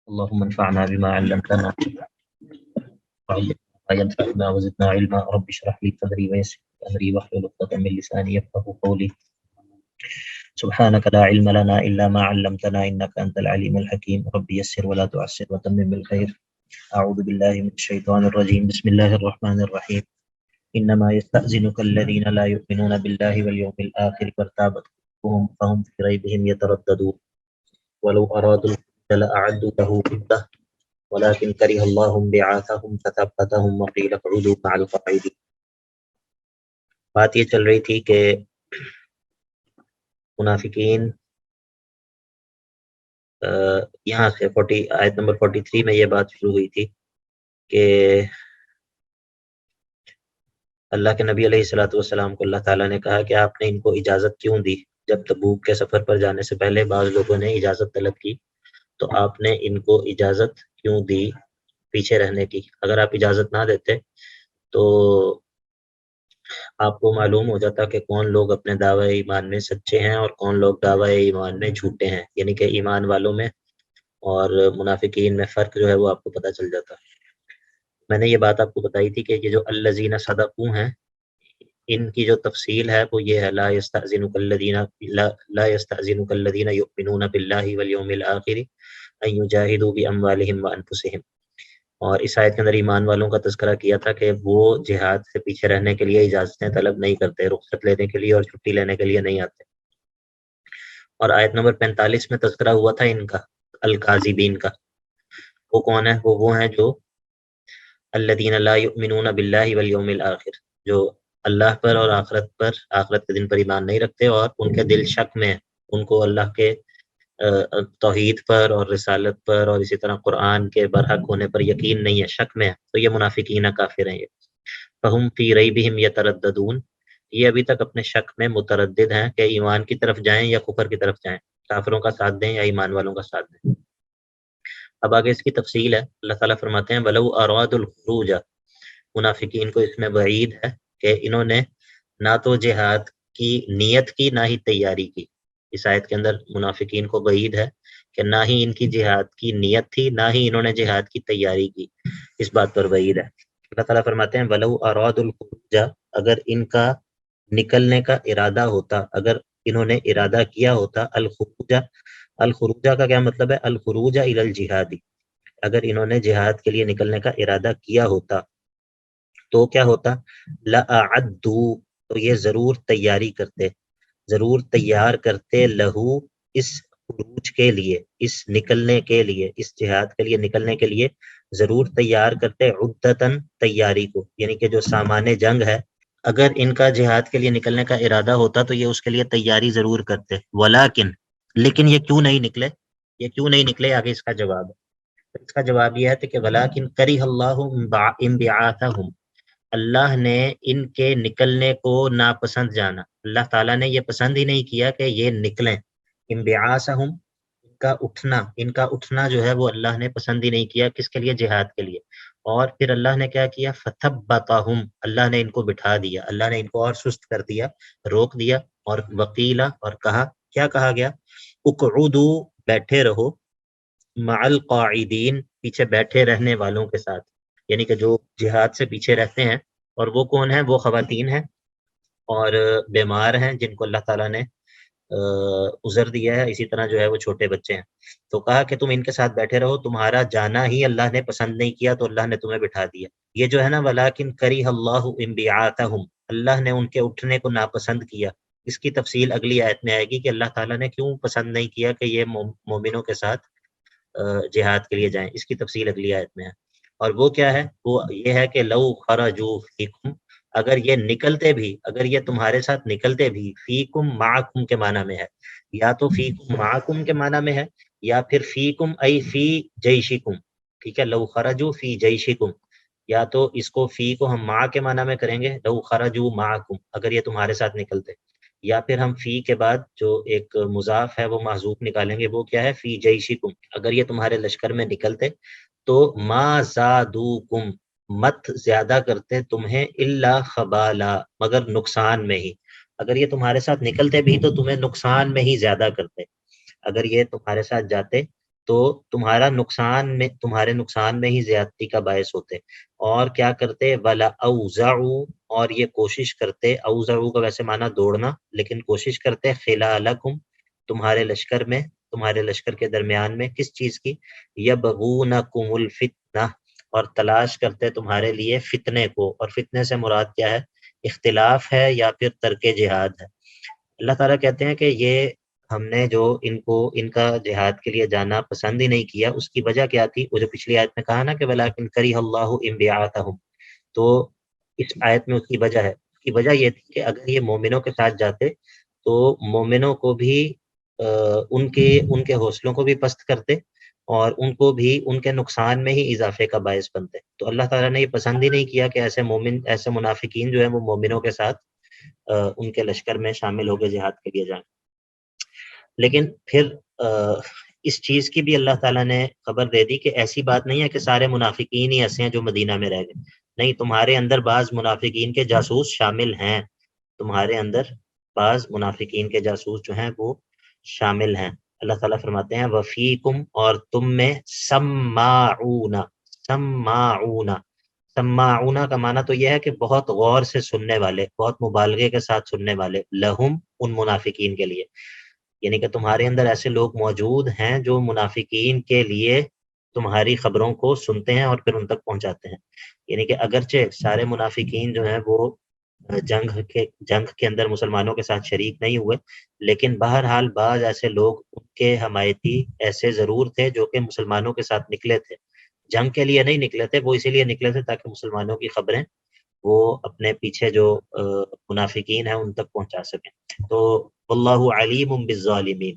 اللهم انفعنا بما علمتنا وعلمنا ما ينفعنا وزدنا علما. رب اشرح لي صدري ويسر لي امري واحلل عقدة من لساني يفقهوا قولي. سبحانك لا علم لنا الا ما علمتنا انك انت العليم الحكيم. رب يسر ولا تعسر وتمم بالخير. اعوذ بالله من الشيطان الرجيم. بسم الله الرحمن الرحيم. انما يستأذنك الذين لا يؤمنون بالله واليوم الاخر وارتابت قلوبهم فهم في ريبهم يترددون ولو ارادوا الخروج لاعدوا له عدة ولكن كره الله بعاثهم فثبتهم وقيل اقعدوا مع القاعدين. بات یہ چل رہی تھی کہ منافقین یہاں سے آیت نمبر 43 میں یہ بات شروع ہوئی تھی کہ اللہ کے نبی علیہ الصلوۃ والسلام کو اللہ تعالیٰ نے کہا کہ آپ نے ان کو اجازت کیوں دی؟ جب تبوک کے سفر پر جانے سے پہلے بعض لوگوں نے اجازت طلب کی تو آپ نے ان کو اجازت کیوں دی پیچھے رہنے کی؟ اگر آپ اجازت نہ دیتے تو آپ کو معلوم ہو جاتا کہ کون لوگ اپنے دعوی ایمان میں سچے ہیں اور کون لوگ دعوی ایمان میں جھوٹے ہیں، یعنی کہ ایمان والوں میں اور منافقین میں فرق جو ہے وہ آپ کو پتہ چل جاتا۔ میں نے یہ بات آپ کو بتائی تھی کہ یہ جو الذین صدقوا ہیں، ان کی جو تفصیل ہے وہ یہ ہے لا یستأذنک الذین یؤمنون باللہ والیوم الآخر ان یجاہدوا باموالہم وانفسہم۔ اور اس آیت کے اندر ایمان والوں کا تذکرہ کیا تھا کہ وہ جہاد سے پیچھے رہنے کے لیے اجازتیں طلب نہیں کرتے، رخصت لینے کے لیے اور چھٹی لینے کے لیے نہیں آتے۔ اور آیت نمبر 45 میں تذکرہ ہوا تھا ان کا، الکاذبین کا۔ وہ کون ہے؟ وہ ہیں جو الذین لا یؤمنون باللہ والیوم الآخر، جو اللہ پر اور آخرت کے دن پر ایمان نہیں رکھتے اور ان کے دل شک میں ہیں، ان کو اللہ کے توحید پر اور رسالت پر اور اسی طرح قرآن کے برحق ہونے پر یقین نہیں ہے، شک میں ہے، تو یہ منافقین کافر ہیں۔ یہ فہم فی ریبہم یترددون، یہ ابھی تک اپنے شک میں متردد ہیں کہ ایمان کی طرف جائیں یا کفر کی طرف جائیں، کافروں کا ساتھ دیں یا ایمان والوں کا ساتھ دیں۔ اب آگے اس کی تفصیل ہے۔ اللہ تعالیٰ فرماتے ہیں وَلَوْ أَرَادُوا الْخُرُوجَ، منافقین کو اس میں وعید ہے کہ انہوں نے نہ تو جہاد کی نیت کی نہ ہی تیاری کی۔ اس آیت کے اندر منافقین کو وعید ہے کہ نہ ہی ان کی جہاد کی نیت تھی نہ ہی انہوں نے جہاد کی تیاری کی، اس بات پر وعید ہے۔ اللہ تعالیٰ فرماتے ہیں وَلَوْ أَرَادُوا الْخُرُوجَ، اگر ان کا نکلنے کا ارادہ ہوتا، اگر انہوں نے ارادہ کیا ہوتا، الخروجہ کا کیا مطلب ہے؟ الخروج الی الجہاد، اگر انہوں نے جہاد کے لیے نکلنے کا ارادہ کیا ہوتا تو کیا ہوتا؟ لَأَعَدُّوا، تو یہ ضرور تیاری کرتے، ضرور تیار کرتے، لہو، اس خروج کے لیے، اس نکلنے کے لیے، اس جہاد کے لیے نکلنے کے لیے ضرور تیار کرتے، عدتاً، تیاری کو، یعنی کہ جو سامان جنگ ہے، اگر ان کا جہاد کے لیے نکلنے کا ارادہ ہوتا تو یہ اس کے لیے تیاری ضرور کرتے، ولیکن، لیکن یہ کیوں نہیں نکلے؟ یہ کیوں نہیں نکلے؟ آگے اس کا جواب ہے۔ اس کا جواب یہ ہے کہ ولیکن کرہ اللہ انبعاثہم، اللہ نے ان کے نکلنے کو ناپسند جانا، اللہ تعالیٰ نے یہ پسند ہی نہیں کیا کہ یہ نکلیں۔ انبعاثہم، ان کا اٹھنا جو ہے وہ اللہ نے پسند ہی نہیں کیا، کس کے لیے؟ جہاد کے لیے۔ اور پھر اللہ نے کیا کیا؟ فثبتہم، اللہ نے ان کو بٹھا دیا، اللہ نے ان کو اور سست کر دیا، روک دیا۔ اور وقیلا، اور کہا، کیا کہا گیا؟ اقعدوا، بیٹھے رہو، مع القاعدین، پیچھے بیٹھے رہنے والوں کے ساتھ، یعنی کہ جو جہاد سے پیچھے رہتے ہیں۔ اور وہ کون ہیں؟ وہ خواتین ہیں اور بیمار ہیں جن کو اللہ تعالیٰ نے عذر دیا ہے، اسی طرح جو ہے وہ چھوٹے بچے ہیں۔ تو کہا کہ تم ان کے ساتھ بیٹھے رہو، تمہارا جانا ہی اللہ نے پسند نہیں کیا تو اللہ نے تمہیں بٹھا دیا۔ یہ جو ہے نا ولیکن کرہ اللہ انبعاثہم، اللہ نے ان کے اٹھنے کو ناپسند کیا، اس کی تفصیل اگلی آیت میں آئے گی کہ اللہ تعالیٰ نے کیوں پسند نہیں کیا کہ یہ مومنوں کے ساتھ جہاد کے لیے جائیں، اس کی تفصیل اگلی آیت میں ہے۔ اور وہ کیا ہے؟ وہ یہ ہے کہ لو خرجوا فیکم، اگر یہ نکلتے بھی، اگر یہ تمہارے ساتھ نکلتے بھی، فیکم معکم کے معنی میں ہے، یا تو فیکم معکم کے معنی میں ہے یا پھر فیکم ای فی جیشکم، ٹھیک ہے، لو خرجوا فی جیشکم، یا تو اس کو فی کو ہم مع کے معنی میں کریں گے، لو خرجوا معکم، اگر یہ تمہارے ساتھ نکلتے، یا پھر ہم فی کے بعد جو ایک مضاف ہے وہ محذوف نکالیں گے، وہ کیا ہے؟ فی جیشکم، اگر یہ تمہارے لشکر میں نکلتے تو ما زادوکم، مت زیادہ کرتے تمہیں، الا خبالا، مگر نقصان میں ہی، اگر یہ تمہارے ساتھ نکلتے بھی تو تمہیں نقصان میں ہی زیادہ کرتے، اگر یہ تمہارے ساتھ جاتے تو تمہارے نقصان میں ہی زیادتی کا باعث ہوتے، اور کیا کرتے، ولا اوزعوا، اور یہ کوشش کرتے، اوزعوا کا ویسے معنی دوڑنا، لیکن کوشش کرتے خلالکم، تمہارے لشکر میں، تمہارے لشکر کے درمیان میں، کس چیز کی، یبغونکم الفتنہ، اور تلاش کرتے تمہارے لیے فتنے کو، اور فتنے سے مراد کیا ہے، اختلاف ہے یا پھر ترک جہاد ہے۔ اللہ تعالیٰ کہتے ہیں کہ یہ ہم نے جو ان کا جہاد کے لیے جانا پسند ہی نہیں کیا، اس کی وجہ کیا تھی، وہ جو پچھلی آیت میں کہا نا کہ وَلَٰكِنْ كَرِهَ اللَّهُ انبعاثَهُم، تو اس آیت میں اس کی وجہ ہے، اس کی وجہ یہ تھی کہ اگر یہ مومنوں کے ساتھ جاتے تو مومنوں کو بھی ان کے حوصلوں کو بھی پست کرتے، اور ان کو بھی ان کے نقصان میں ہی اضافے کا باعث بنتے۔ تو اللہ تعالیٰ نے یہ پسند ہی نہیں کیا کہ ایسے منافقین جو ہیں وہ مومنوں کے ساتھ ان کے لشکر میں شامل ہو کے جہاد کے لیے جائیں۔ لیکن پھر اس چیز کی بھی اللہ تعالیٰ نے خبر دے دی کہ ایسی بات نہیں ہے کہ سارے منافقین ہی ایسے ہیں جو مدینہ میں رہ گئے، نہیں، تمہارے اندر بعض منافقین کے جاسوس شامل ہیں، تمہارے اندر بعض منافقین کے جاسوس جو ہیں وہ شامل ہیں۔ اللہ تعالیٰ فرماتے ہیں وفیکم، اور تم میں، سماعون، سماعون، سماعون کا معنی تو یہ ہے کہ بہت غور سے سننے والے، بہت مبالغے کے ساتھ سننے والے، لہم، ان منافقین کے لیے، یعنی کہ تمہارے اندر ایسے لوگ موجود ہیں جو منافقین کے لیے تمہاری خبروں کو سنتے ہیں اور پھر ان تک پہنچاتے ہیں۔ یعنی کہ اگرچہ سارے منافقین جو ہیں وہ جنگ کے اندر مسلمانوں کے ساتھ شریک نہیں ہوئے، لیکن بہرحال بعض ایسے لوگ ان کے حمایتی ایسے ضرور تھے جو کہ مسلمانوں کے ساتھ نکلے تھے، جنگ کے لیے نہیں نکلے تھے، وہ اسی لیے نکلے تھے تاکہ مسلمانوں کی خبریں وہ اپنے پیچھے جو منافقین ہیں ان تک پہنچا سکیں۔ تو واللہ علیم بالظالمین،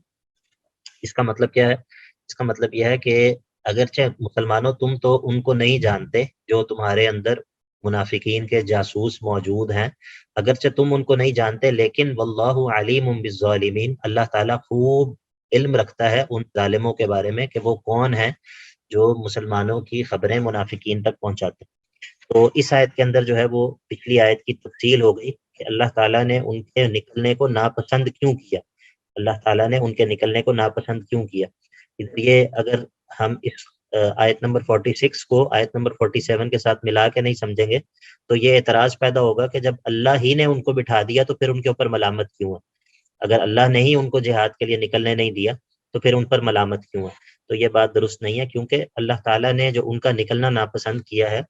اس کا مطلب کیا ہے، اس کا مطلب یہ ہے کہ اگرچہ مسلمانوں تم تو ان کو نہیں جانتے جو تمہارے اندر منافقین کے جاسوس موجود ہیں، اگرچہ تم ان کو نہیں جانتے، لیکن واللہ علیم بالظالمین، اللہ تعالیٰ خوب علم رکھتا ہے ان ظالموں کے بارے میں کہ وہ کون ہیں جو مسلمانوں کی خبریں منافقین تک پہنچاتے ہیں۔ تو اس آیت کے اندر جو ہے وہ پچھلی آیت کی تفصیل ہو گئی کہ اللہ تعالیٰ نے ان کے نکلنے کو ناپسند کیوں کیا، اللہ تعالیٰ نے ان کے نکلنے کو ناپسند کیوں کیا۔ یہ اگر ہم اس آیت نمبر 46 کو آیت نمبر 47 کے ساتھ ملا کے نہیں سمجھیں گے تو یہ اعتراض پیدا ہوگا کہ جب اللہ ہی نے ان کو بٹھا دیا تو پھر ان کے اوپر ملامت کیوں ہے، اگر اللہ نے ہی ان کو جہاد کے لیے نکلنے نہیں دیا تو پھر ان پر ملامت کیوں ہے۔ تو یہ بات درست نہیں ہے، کیونکہ اللہ تعالیٰ نے جو ان کا نکلنا ناپسند کیا ہے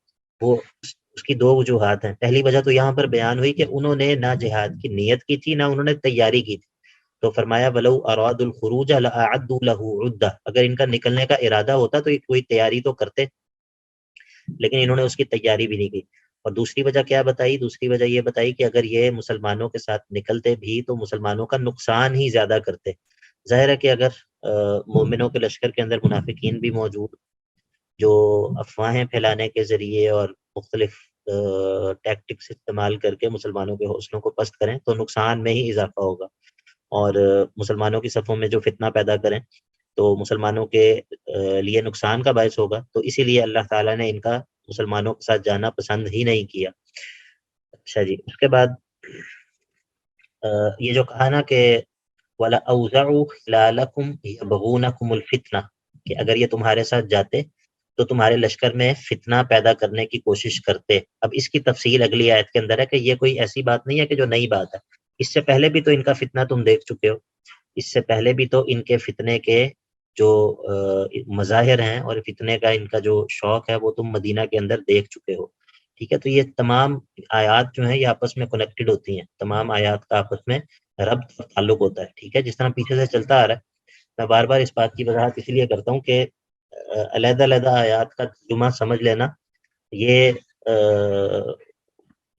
وہ اس کی دو وجوہات ہیں۔ پہلی وجہ تو یہاں پر بیان ہوئی کہ انہوں نے نہ جہاد کی نیت کی تھی نہ انہوں نے تیاری کی تھی، تو فرمایا وَلَوْ أَرَادُوا الْخُرُوجَ لَأَعَدُّوا لَهُ عُدَّةً، اگر ان کا نکلنے کا ارادہ ہوتا تو یہ کوئی تیاری تو کرتے، لیکن انہوں نے اس کی تیاری بھی نہیں کی۔ اور دوسری وجہ کیا بتائی، دوسری وجہ یہ بتائی کہ اگر یہ مسلمانوں کے ساتھ نکلتے بھی تو مسلمانوں کا نقصان ہی زیادہ کرتے۔ ظاہر ہے کہ اگر مومنوں کے لشکر کے اندر منافقین بھی موجود جو افواہیں پھیلانے کے ذریعے اور مختلف ٹیکٹکس استعمال کر کے مسلمانوں کے حوصلوں کو پست کریں تو نقصان میں ہی اضافہ ہوگا، اور مسلمانوں کی صفوں میں جو فتنہ پیدا کریں تو مسلمانوں کے لیے نقصان کا باعث ہوگا، تو اسی لیے اللہ تعالیٰ نے ان کا مسلمانوں کے ساتھ جانا پسند ہی نہیں کیا۔ اچھا جی، اس کے بعد یہ جو کہا نا کہ وَلَا أَوْزَعُوا خِلَالَكُمْ يَبْغُونَكُمُ الْفِتْنَةَ، کہ اگر یہ تمہارے ساتھ جاتے تو تمہارے لشکر میں فتنہ پیدا کرنے کی کوشش کرتے۔ اب اس کی تفصیل اگلی آیت کے اندر ہے کہ یہ کوئی ایسی بات نہیں ہے کہ جو نئی بات ہے، اس سے پہلے بھی تو ان کا فتنہ تم دیکھ چکے ہو، اس سے پہلے بھی تو ان کے فتنے کے جو مظاہر ہیں اور فتنے کا ان کا جو شوق ہے وہ تم مدینہ کے اندر دیکھ چکے ہو۔ ٹھیک ہے، تو یہ تمام آیات جو ہیں یہ آپس میں کنیکٹڈ ہوتی ہیں، تمام آیات کا آپس میں ربط اور تعلق ہوتا ہے۔ ٹھیک ہے، جس طرح پیچھے سے چلتا آ رہا ہے، میں بار بار اس بات کی وضاحت اس لیے کرتا ہوں کہ علیحدہ علیحدہ آیات کا ترجمہ سمجھ لینا یہ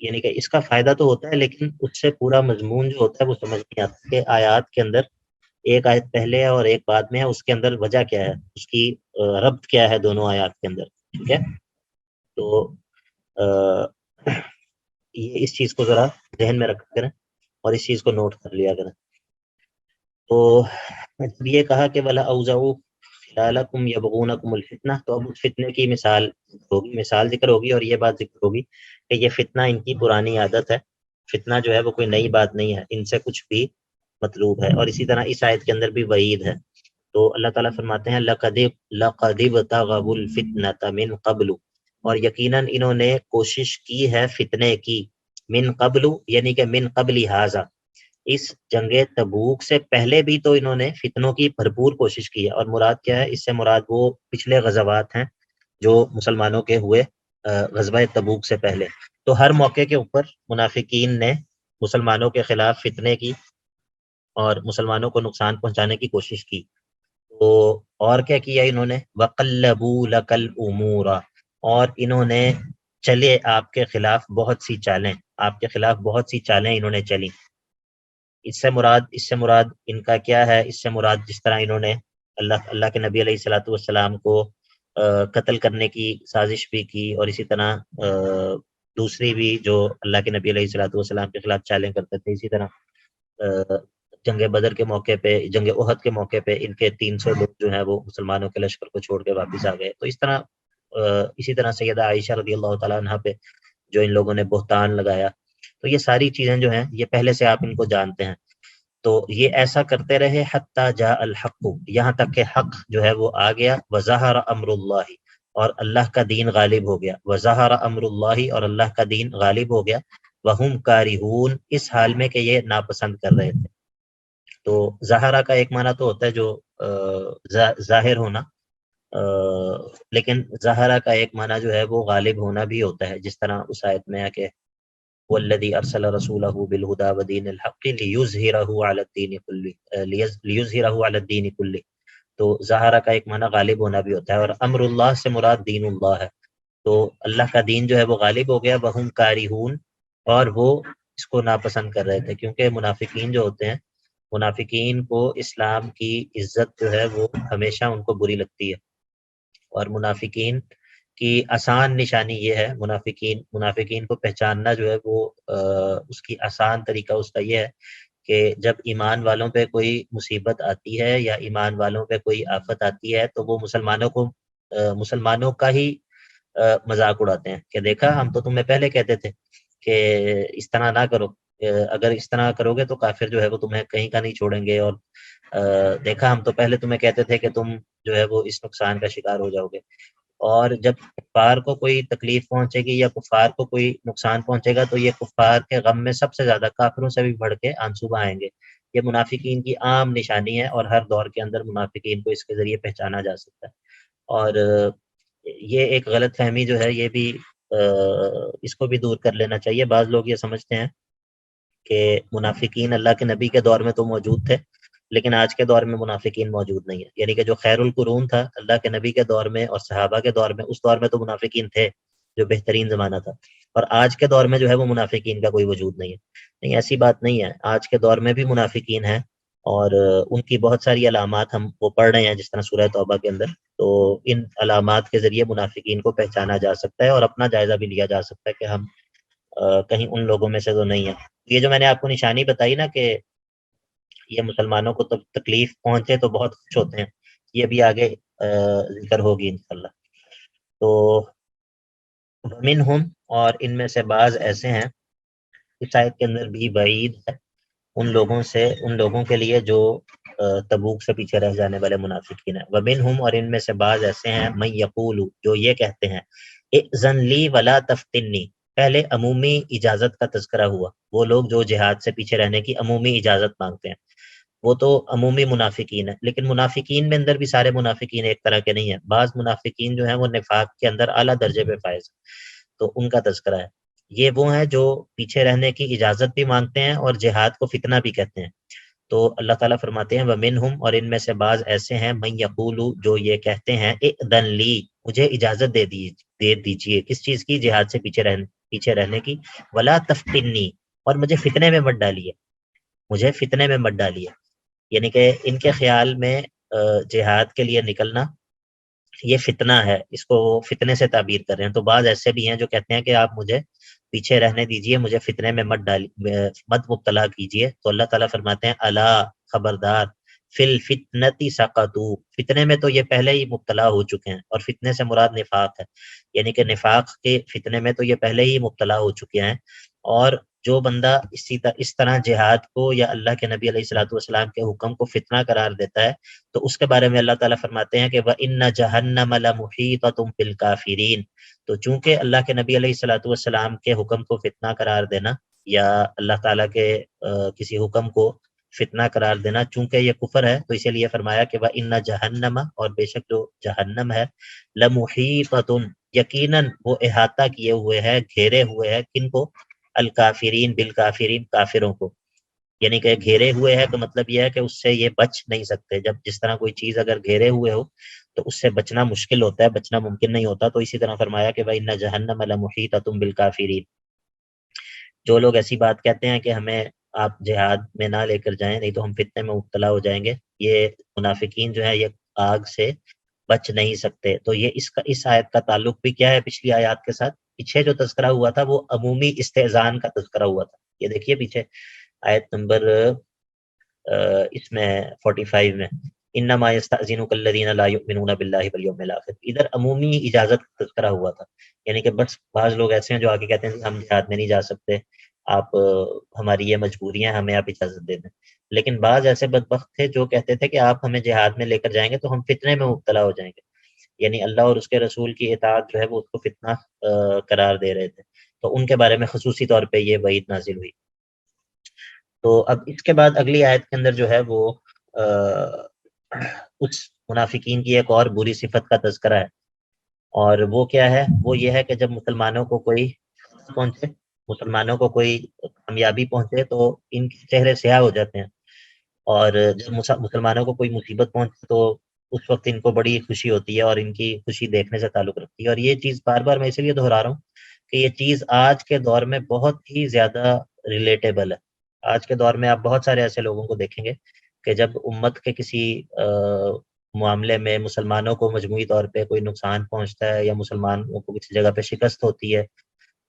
یعنی کہ اس کا فائدہ تو ہوتا ہے، لیکن اس سے پورا مضمون جو ہوتا ہے وہ سمجھ نہیں آتا کہ آیات کے اندر ایک آیت پہلے ہے اور ایک بعد میں ہے، اس کے اندر وجہ کیا ہے، اس کی ربط کیا ہے دونوں آیات کے اندر۔ ٹھیک ہے، تو یہ اس چیز کو ذرا ذہن میں رکھا کریں اور اس چیز کو نوٹ کر لیا کریں۔ تو جب یہ کہا کہ وَلَا أَوْزَعُوا خِلَالَكُمْ يَبْغُونَكُمُ الْفِتْنَةَ، تو اب اس فتنے کی مثال ذکر ہوگی، اور یہ بات ذکر ہوگی کہ یہ فتنہ ان کی پرانی عادت ہے، فتنہ جو ہے وہ کوئی نئی بات نہیں ہے، ان سے کچھ بھی مطلوب ہے۔ اور اسی طرح اس آیت کے اندر بھی وعید ہے تو اللہ تعالیٰ فرماتے ہیں لَقَدِ ابْتَغَوُا الْفِتْنَةَ مِن قَبْلُ، اور یقیناً انہوں نے کوشش کی ہے فتنے کی، من قبل یعنی کہ من قبل ھذا، اس جنگ تبوک سے پہلے بھی تو انہوں نے فتنوں کی بھرپور کوشش کی ہے۔ اور مراد کیا ہے اس سے؟ مراد وہ پچھلے غزوات ہیں جو مسلمانوں کے ہوئے غزوہ تبوک سے پہلے، تو ہر موقع کے اوپر منافقین نے مسلمانوں کے خلاف فتنے کی اور مسلمانوں کو نقصان پہنچانے کی کوشش کی۔ تو اور کیا کیا انہوں نے؟ وَقَلَّبُوا لَكَ الْأُمُورَ، اور انہوں نے چلے آپ کے خلاف بہت سی چالیں، آپ کے خلاف بہت سی چالیں انہوں نے چلی۔ اس سے مراد ان کا کیا ہے؟ اس سے مراد جس طرح انہوں نے اللہ کے نبی علیہ الصلوۃ والسلام کو قتل کرنے کی سازش بھی کی، اور اسی طرح دوسری بھی جو اللہ کے نبی علیہ الصلوۃ والسلام کے خلاف چالیں کرتے تھے، اسی طرح جنگ بدر کے موقع پہ، جنگ احد کے موقع پہ ان کے 300 لوگ جو ہیں وہ مسلمانوں کے لشکر کو چھوڑ کے واپس آ گئے۔ تو اسی طرح سیدہ عائشہ رضی اللہ تعالیٰ عنہ پہ جو ان لوگوں نے بہتان لگایا، تو یہ ساری چیزیں جو ہیں یہ پہلے سے آپ ان کو جانتے ہیں۔ تو یہ ایسا کرتے رہے حتی جاء الحق، یہاں تک کہ حق جو ہے وہ آ گیا، وظہر امر اللہ، اور اللہ کا دین غالب ہو گیا، وظہر امر اللہ، اور اللہ کا دین غالب ہو گیا، وہم کارہون، اس حال میں کہ یہ ناپسند کر رہے تھے۔ تو ظاہرہ کا ایک معنی تو ہوتا ہے جو ظاہر ہونا، لیکن ظاہرہ کا ایک معنی جو ہے وہ غالب ہونا بھی ہوتا ہے، جس طرح اس آیت میں ہے کہ والذی ارسل رسولہ بالہدی ودین الحق لیظہرہ علی الدین کلہ، لیظہرہ علی الدین کلہ۔ تو ظاہرہ کا ایک معنی غالب ہونا بھی ہوتا ہے، اور امر اللہ سے مراد دین اللہ ہے۔ تو اللہ کا دین جو ہے وہ غالب ہو گیا، وہم کارہون، اور وہ اس کو ناپسند کر رہے تھے، کیونکہ منافقین جو ہوتے ہیں، منافقین کو اسلام کی عزت جو ہے وہ ہمیشہ ان کو بری لگتی ہے، اور منافقین کی آسان نشانی یہ ہے، منافقین کو پہچاننا جو ہے وہ اس کی آسان طریقہ اس کا یہ ہے کہ جب ایمان والوں پہ کوئی مصیبت آتی ہے یا ایمان والوں پہ کوئی آفت آتی ہے تو وہ مسلمانوں کا ہی مذاق اڑاتے ہیں کہ دیکھا ہم تو تمہیں پہلے کہتے تھے کہ اس طرح نہ کرو، اگر اس طرح کرو گے تو کافر جو ہے وہ تمہیں کہیں کا نہیں چھوڑیں گے، اور دیکھا ہم تو پہلے تمہیں کہتے تھے کہ تم جو ہے وہ اس نقصان کا شکار ہو جاؤ گے۔ اور جب کفار کو کوئی تکلیف پہنچے گی یا کفار کو کوئی نقصان پہنچے گا تو یہ کفار کے غم میں سب سے زیادہ کافروں سے بھی بڑھ کے آنسو بہائیں گے۔ یہ منافقین کی عام نشانی ہے، اور ہر دور کے اندر منافقین کو اس کے ذریعے پہچانا جا سکتا ہے۔ اور یہ ایک غلط فہمی جو ہے یہ بھی اس کو بھی دور کر لینا چاہیے۔ بعض لوگ یہ سمجھتے ہیں کہ منافقین اللہ کے نبی کے دور میں تو موجود تھے، لیکن آج کے دور میں منافقین موجود نہیں ہے، یعنی کہ جو خیر القرون تھا اللہ کے نبی کے دور میں اور صحابہ کے دور میں، اس دور میں تو منافقین تھے جو بہترین زمانہ تھا، اور آج کے دور میں جو ہے وہ منافقین کا کوئی وجود نہیں ہے۔ نہیں، ایسی بات نہیں ہے، آج کے دور میں بھی منافقین ہیں، اور ان کی بہت ساری علامات ہم وہ پڑھ رہے ہیں جس طرح سورہ توبہ کے اندر، تو ان علامات کے ذریعے منافقین کو پہچانا جا سکتا ہے اور اپنا جائزہ بھی لیا جا سکتا ہے کہ ہم کہیں ان لوگوں میں سے تو نہیں ہیں۔ یہ جو میں نے آپ کو نشانی بتائی نا کہ یہ مسلمانوں کو تکلیف پہنچے تو بہت خوش ہوتے ہیں، یہ بھی آگے ذکر ہوگی انشاءاللہ۔ تو منہم، اور ان میں سے بعض ایسے ہیں، اس آیت کے اندر بھی بعید ہے ان لوگوں کے لیے جو تبوک سے پیچھے رہ جانے والے منافقین ہیں۔ ومنہم، اور ان میں سے بعض ایسے ہیں، من یقول، جو یہ کہتے ہیں، اذن لی ولا تفتنی، پہلے عمومی اجازت کا تذکرہ ہوا، وہ لوگ جو جہاد سے پیچھے رہنے کی عمومی اجازت مانگتے ہیں وہ تو عمومی منافقین ہیں، لیکن منافقین میں اندر بھی سارے منافقین ایک طرح کے نہیں ہیں، بعض منافقین جو ہیں وہ نفاق کے اندر اعلیٰ درجے پہ فائز ہیں، تو ان کا تذکرہ ہے۔ یہ وہ ہیں جو پیچھے رہنے کی اجازت بھی مانگتے ہیں اور جہاد کو فتنہ بھی کہتے ہیں۔ تو اللہ تعالیٰ فرماتے ہیں وَمِنْهُمْ، اور ان میں سے بعض ایسے ہیں، مَن یقول، جو یہ کہتے ہیں، اذن لی، مجھے اجازت دے دیجیے، کس چیز کی؟ جہاد سے پیچھے رہنے کی، ولا تفتنی، اور مجھے فتنے میں مت ڈالیے، مجھے فتنے میں مت ڈالیے، یعنی کہ ان کے خیال میں جہاد کے لیے نکلنا یہ فتنہ ہے، اس کو وہ فتنے سے تعبیر کر رہے ہیں۔ تو بعض ایسے بھی ہیں جو کہتے ہیں کہ آپ مجھے پیچھے رہنے دیجئے، مجھے فتنے میں مت مبتلا کیجئے۔ تو اللہ تعالیٰ فرماتے ہیں الا، خبردار، فی الفتنتی سقطوا، فتنے میں تو یہ پہلے ہی مبتلا ہو چکے ہیں، اور فتنے سے مراد نفاق ہے، یعنی کہ نفاق کے فتنے میں تو یہ پہلے ہی مبتلا ہو چکے ہیں۔ اور جو بندہ اس طرح جہاد کو یا اللہ کے نبی علیہ الصلوۃ والسلام کے حکم کو فتنہ قرار دیتا ہے تو اس کے بارے میں اللہ تعالیٰ فرماتے ہیں کہ وَإِنَّ جَهَنَّمَ لَمُحِيطَةٌ بِالْكَافِرِينَ. تو چونکہ اللہ کے نبی علیہ الصلوۃ والسلام کے حکم کو فتنہ قرار دینا یا اللہ تعالیٰ کے کسی حکم کو فتنہ قرار دینا چونکہ یہ کفر ہے تو اسی لیے فرمایا کہ وَإِنَّ جَهَنَّمَ، اور بے شک جو جہنم ہے، لَمُحِيطَةٌ، یقیناً وہ احاطہ کیے ہوئے ہے، گھیرے ہوئے ہے، کن کو؟ الکافرین بالکافرین، کافروں کو. یعنی کہ گھیرے ہوئے ہے تو مطلب یہ ہے کہ اس سے یہ بچ نہیں سکتے. جب جس طرح کوئی چیز اگر گھیرے ہوئے ہو تو اس سے بچنا مشکل ہوتا ہے، بچنا ممکن نہیں ہوتا. تو اسی طرح فرمایا کہ وَإِنَّ جَهَنَّمَ لَمُحِيطَةٌ بِالْكَافِرِينَ. جو لوگ ایسی بات کہتے ہیں کہ ہمیں آپ جہاد میں نہ لے کر جائیں نہیں تو ہم فتنے میں مبتلا ہو جائیں گے، یہ منافقین جو ہے یہ آگ سے بچ نہیں سکتے. تو یہ اس آیت کا تعلق بھی کیا ہے پچھلی آیات کے ساتھ؟ پیچھے جو تذکرہ ہوا تھا وہ عمومی استئذان کا تذکرہ ہوا تھا. یہ دیکھیے پیچھے آیت نمبر اس میں 45 میں، انما یستأذنک الذین لا یؤمنون باللہ والیوم الآخر، ادھر عمومی اجازت کا تذکرہ ہوا تھا. یعنی کہ بس بعض لوگ ایسے ہیں جو آگے کہتے ہیں کہ ہم جہاد میں نہیں جا سکتے، آپ ہماری یہ مجبوریاں، ہمیں آپ اجازت دے دیں. لیکن بعض ایسے بدبخت تھے جو کہتے تھے کہ آپ ہمیں جہاد میں لے کر جائیں گے تو ہم فتنے میں مبتلا ہو جائیں گے. یعنی اللہ اور اس کے رسول کی اطاعت جو ہے وہ اس کو فتنہ قرار دے رہے تھے. تو ان کے بارے میں خصوصی طور پہ یہ وعید نازل ہوئی. تو اب اس کے بعد اگلی آیت کے اندر جو ہے وہ اس منافقین کی ایک اور بری صفت کا تذکرہ ہے، اور وہ کیا ہے؟ وہ یہ ہے کہ جب مسلمانوں کو کوئی پہنچے، مسلمانوں کو کوئی کامیابی پہنچے تو ان کے چہرے سیاہ ہو جاتے ہیں، اور جب مسلمانوں کو کوئی مصیبت پہنچے تو اس وقت ان کو بڑی خوشی ہوتی ہے اور ان کی خوشی دیکھنے سے تعلق رکھتی ہے. اور یہ چیز بار بار میں اسی لیے دہرا رہا ہوں کہ یہ چیز آج کے دور میں بہت ہی زیادہ ریلیٹیبل ہے. آج کے دور میں آپ بہت سارے ایسے لوگوں کو دیکھیں گے کہ جب امت کے کسی معاملے میں مسلمانوں کو مجموعی طور پہ کوئی نقصان پہنچتا ہے یا مسلمانوں کو کسی جگہ پہ شکست ہوتی ہے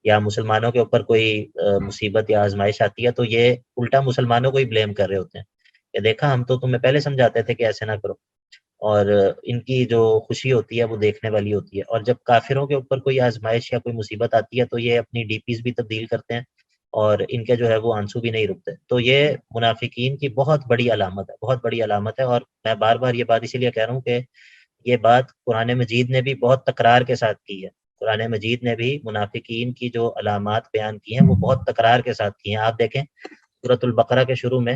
یا مسلمانوں کے اوپر کوئی مصیبت یا آزمائش آتی ہے تو یہ الٹا مسلمانوں کو ہی بلیم کر رہے ہوتے ہیں کہ دیکھا ہم تو تمہیں پہلے سمجھاتے تھے کہ ایسے نہ کرو. اور ان کی جو خوشی ہوتی ہے وہ دیکھنے والی ہوتی ہے. اور جب کافروں کے اوپر کوئی آزمائش یا کوئی مصیبت آتی ہے تو یہ اپنی ڈی پیز بھی تبدیل کرتے ہیں اور ان کے جو ہے وہ آنسو بھی نہیں رکتے. تو یہ منافقین کی بہت بڑی علامت ہے، بہت بڑی علامت ہے. اور میں بار بار یہ بات اسی لیے کہہ رہا ہوں کہ یہ بات قرآن مجید نے بھی بہت تکرار کے ساتھ کی ہے. قرآن مجید نے بھی منافقین کی جو علامات بیان کی ہیں وہ بہت تکرار کے ساتھ کی ہیں. آپ دیکھیں سورۃ البقرہ کے شروع میں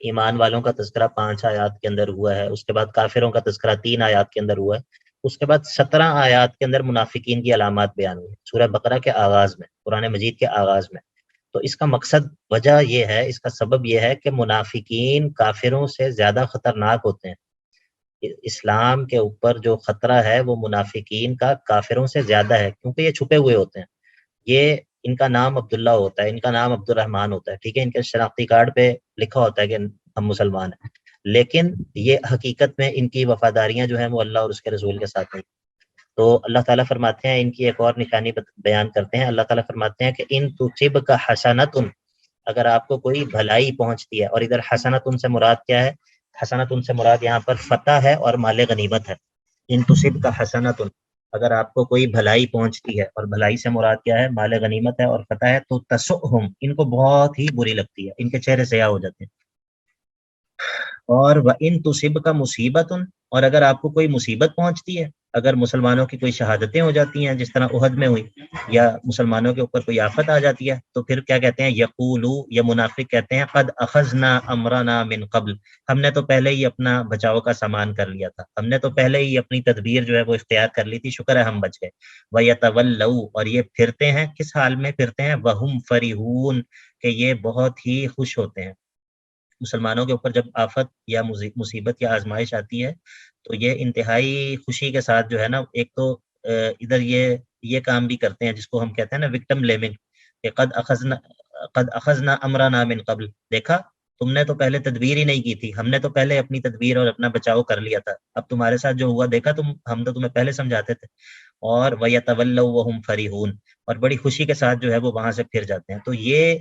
ایمان والوں کا تذکرہ 5 آیات کے اندر ہوا ہے، اس کے بعد کافروں کا تذکرہ 3 آیات کے اندر ہوا ہے، اس کے بعد 17 آیات کے اندر منافقین کی علامات بیان ہوئی سورہ بقرہ کے آغاز میں، قرآن مجید کے آغاز میں. تو اس کا مقصد، وجہ یہ ہے، اس کا سبب یہ ہے کہ منافقین کافروں سے زیادہ خطرناک ہوتے ہیں. اسلام کے اوپر جو خطرہ ہے وہ منافقین کا کافروں سے زیادہ ہے کیونکہ یہ چھپے ہوئے ہوتے ہیں. یہ ان کا نام عبداللہ ہوتا ہے، ان کا نام عبد الرحمن ہوتا ہے، ٹھیک ہے، ان کے شناختی کارڈ پہ لکھا ہوتا ہے کہ ہم مسلمان ہیں، لیکن یہ حقیقت میں ان کی وفاداریاں جو ہیں وہ اللہ اور اس کے رسول کے ساتھ نہیں. تو اللہ تعالیٰ فرماتے ہیں ان کی ایک اور نشانی بیان کرتے ہیں. اللہ تعالیٰ فرماتے ہیں کہ ان تصبک حسنۃ، اگر آپ کو کوئی بھلائی پہنچتی ہے، اور ادھر حسنۃ سے مراد کیا ہے؟ حسنۃ سے مراد یہاں پر فتح ہے اور مال غنیمت ہے. ان تصبک حسنۃ، اگر آپ کو کوئی بھلائی پہنچتی ہے، اور بھلائی سے مراد کیا ہے؟ مال غنیمت ہے اور فتح ہے، تو تسؤہم، ان کو بہت ہی بری لگتی ہے، ان کے چہرے سیاہ ہو جاتے ہیں. اور وَإِن تُصِبْكَ مُصِیبَةٌ، اور اگر آپ کو کوئی مصیبت پہنچتی ہے، اگر مسلمانوں کی کوئی شہادتیں ہو جاتی ہیں جس طرح احد میں ہوئی، یا مسلمانوں کے اوپر کوئی آفت آ جاتی ہے، تو پھر کیا کہتے ہیں؟ یقولو، یا منافق کہتے ہیں، قد اخذنا امرنا من قبل، ہم نے تو پہلے ہی اپنا بچاؤ کا سامان کر لیا تھا، ہم نے تو پہلے ہی اپنی تدبیر جو ہے وہ اختیار کر لی تھی، شکر ہے ہم بچ گئے. وَيَتَوَلَّوْا، اور یہ پھرتے ہیں، کس حال میں پھرتے ہیں؟ وَهُمْ فَرِحُونَ، کہ یہ بہت ہی خوش ہوتے ہیں. مسلمانوں کے اوپر جب آفت یا مصیبت یا آزمائش آتی ہے تو یہ انتہائی خوشی کے ساتھ جو ہے نا، ایک تو ادھر یہ کام بھی کرتے ہیں جس کو ہم کہتے ہیں نا وکٹم بلیمنگ، کہ قد اخذنا امرنا من قبل، دیکھا تم نے تو پہلے تدبیر ہی نہیں کی تھی، ہم نے تو پہلے اپنی تدبیر اور اپنا بچاؤ کر لیا تھا، اب تمہارے ساتھ جو ہوا دیکھا ہم تو تمہیں پہلے سمجھاتے تھے. اور وَيَتَوَلَّوْا وَهُمْ فَرِحُونَ، اور بڑی خوشی کے ساتھ جو ہے وہ وہاں سے پھر جاتے ہیں. تو یہ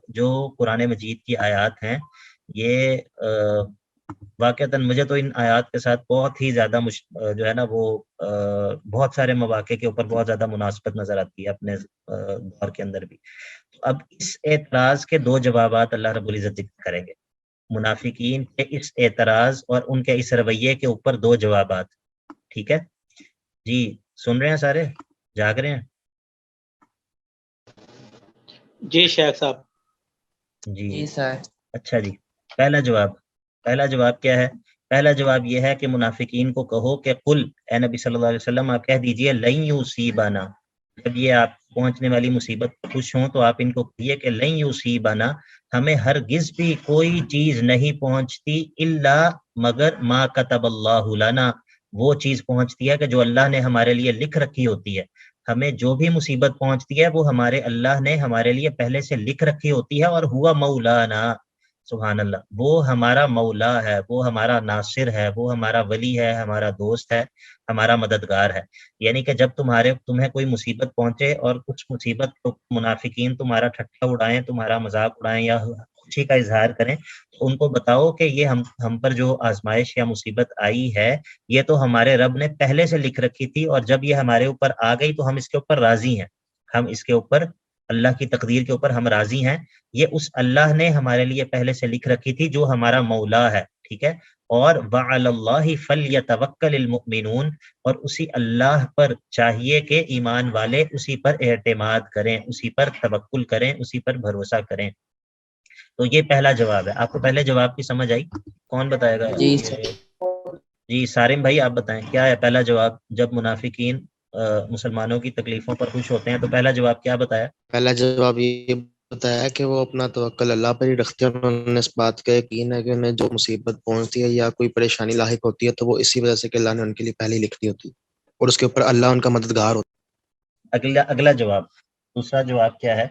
جو قرآن مجید کی آیات ہیں، یہ واقعتاً مجھے تو ان آیات کے ساتھ بہت ہی زیادہ جو ہے نا وہ بہت سارے مواقع کے اوپر بہت زیادہ مناسبت نظر آتی ہے اپنے دور کے اندر بھی. تو اب اس اعتراض کے دو جوابات اللہ رب العزت ذکر کریں گے، منافقین کے اس اعتراض اور ان کے اس رویے کے اوپر دو جوابات. ٹھیک ہے جی، سن رہے ہیں سارے، جاگ رہے ہیں؟ جی شیخ صاحب. جی سر. اچھا جی، پہلا جواب کیا ہے؟ پہلا جواب یہ ہے کہ منافقین کو کہو کہ قل، اے نبی صلی اللہ علیہ وسلم آپ کہہ دیجئے لن یصیبنا، جب یہ آپ پہنچنے والی مصیبت خوش ہوں تو آپ ان کو کہیے کہ لن یصیبنا، ہمیں ہرگز بھی کوئی چیز نہیں پہنچتی الا مگر ما کتب اللہ لنا، وہ چیز پہنچتی ہے کہ جو اللہ نے ہمارے لیے لکھ رکھی ہوتی ہے. ہمیں جو بھی مصیبت پہنچتی ہے وہ ہمارے اللہ نے ہمارے لیے پہلے سے لکھ رکھی ہوتی ہے، اور ہوا مولانا، سبحان اللہ، وہ ہمارا مولا ہے، وہ ہمارا ناصر ہے، وہ ہمارا ولی ہے، ہمارا دوست ہے، ہمارا مددگار ہے. یعنی کہ جب تمہیں کوئی مصیبت پہنچے اور کچھ مصیبت منافقین تمہارا ٹھٹا اڑائیں، تمہارا مذاق اڑائیں یا خوشی کا اظہار کریں، تو ان کو بتاؤ کہ یہ ہم پر جو آزمائش یا مصیبت آئی ہے یہ تو ہمارے رب نے پہلے سے لکھ رکھی تھی، اور جب یہ ہمارے اوپر آ گئی تو ہم اس کے اوپر راضی ہیں، ہم اس کے اوپر اللہ کی تقدیر کے اوپر ہم راضی ہیں. یہ اس اللہ نے ہمارے لیے پہلے سے لکھ رکھی تھی جو ہمارا مولا ہے. ٹھیک ہے، اور وعلی اللہ فلیتوکل المؤمنون، اور اسی اللہ پر چاہیے کہ ایمان والے اسی پر اعتماد کریں، اسی پر توکل کریں، اسی پر بھروسہ کریں. تو یہ پہلا جواب ہے. آپ کو پہلے جواب کی سمجھ آئی؟ کون بتائے گا؟ جی سارم بھائی آپ بتائیں کیا ہے پہلا جواب جب منافقین مسلمانوں کی تکلیفوں پر خوش ہوتے ہیں؟ تو پہلا جواب کیا بتایا؟ پہلا جواب یہ بتایا کہ وہ اپنا توکل اللہ پر ہی رکھتے ہیں، انہوں نے اس بات کا یقین ہے کہ انہیں جو مصیبت پہنچتی ہے یا کوئی پریشانی لاحق ہوتی ہے تو وہ اسی وجہ سے کہ اللہ نے ان کے لیے پہلے ہی لکھ دی ہوتی ہے اور اس کے اوپر اللہ ان کا مددگار ہوتا ہے. اگلا جواب، دوسرا جواب کیا ہے؟